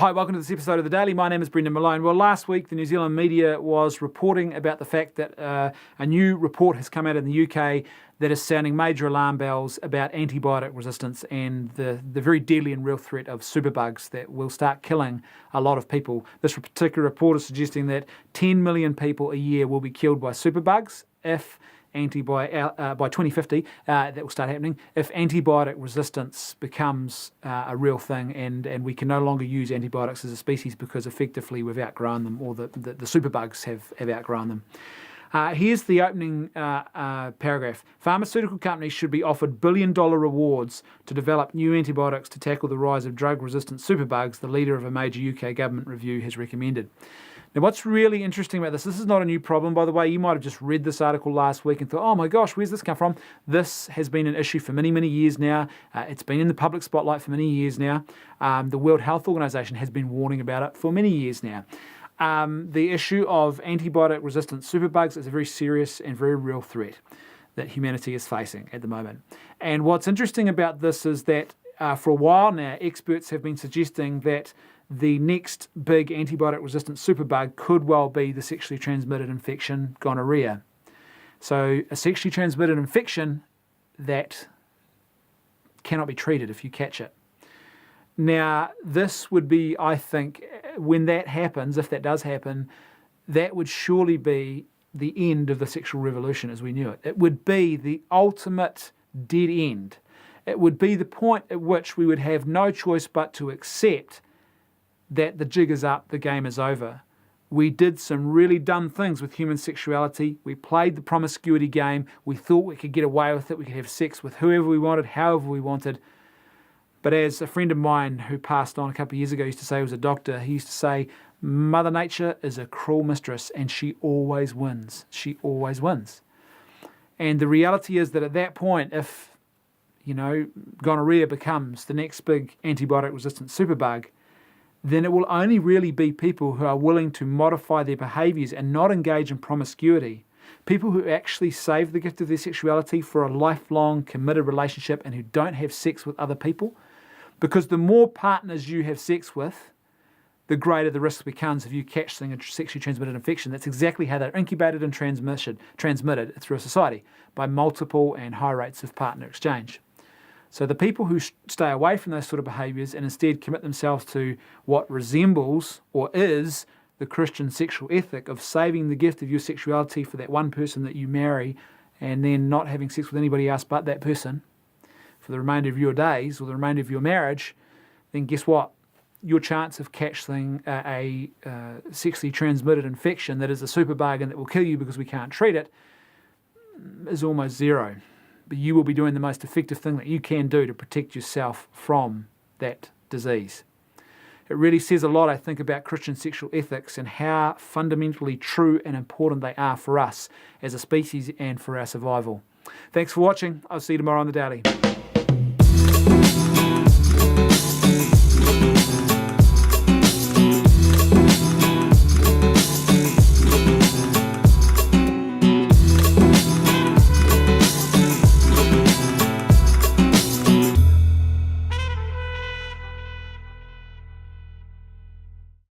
Hi, welcome to this episode of The Daily. My name is Brendan Malone. Well, last week the New Zealand media was reporting about the fact that a new report has come out in the UK that is sounding major alarm bells about antibiotic resistance and the very deadly and real threat of superbugs that will start killing a lot of people. This particular report is suggesting that 10 million people a year will be killed by superbugs if by 2050, that will start happening, if antibiotic resistance becomes a real thing and we can no longer use antibiotics as a species because effectively we've outgrown them, or the superbugs have outgrown them. Here's the opening paragraph. Pharmaceutical companies should be offered billion-dollar rewards to develop new antibiotics to tackle the rise of drug-resistant superbugs, the leader of a major UK government review has recommended. Now, what's really interesting about this is not a new problem, by the way. You might have just read this article last week and thought, oh my gosh, where's this come from? This has been an issue for many, many years now. It's been in the public spotlight for many years now. The World Health Organization has been warning about it for many years now. The issue of antibiotic-resistant superbugs is a very serious and very real threat that humanity is facing at the moment. And what's interesting about this is that for a while now, experts have been suggesting that the next big antibiotic-resistant superbug could well be the sexually transmitted infection, gonorrhea. So a sexually transmitted infection that cannot be treated if you catch it. Now, this would be, I think, when that happens, if that does happen, that would surely be the end of the sexual revolution as we knew it. It would be the ultimate dead end. It would be the point at which we would have no choice but to accept that the jig is up, the game is over. We did some really dumb things with human sexuality. We played the promiscuity game. We thought we could get away with it. We could have sex with whoever we wanted, however we wanted. But as a friend of mine who passed on a couple of years ago used to say, he was a doctor, he used to say, Mother Nature is a cruel mistress and she always wins. She always wins. And the reality is that at that point, if, gonorrhea becomes the next big antibiotic-resistant superbug, then it will only really be people who are willing to modify their behaviours and not engage in promiscuity. People who actually save the gift of their sexuality for a lifelong committed relationship and who don't have sex with other people. Because the more partners you have sex with, the greater the risk becomes if you catch a sexually transmitted infection. That's exactly how they're incubated and transmitted through a society, by multiple and high rates of partner exchange. So the people who stay away from those sort of behaviours and instead commit themselves to what resembles or is the Christian sexual ethic of saving the gift of your sexuality for that one person that you marry and then not having sex with anybody else but that person for the remainder of your days or the remainder of your marriage, then guess what? Your chance of catching a sexually transmitted infection that is a superbug and that will kill you because we can't treat it is almost zero. But you will be doing the most effective thing that you can do to protect yourself from that disease. It really says a lot, I think, about Christian sexual ethics and how fundamentally true and important they are for us as a species and for our survival. Thanks for watching. I'll see you tomorrow on The Daily.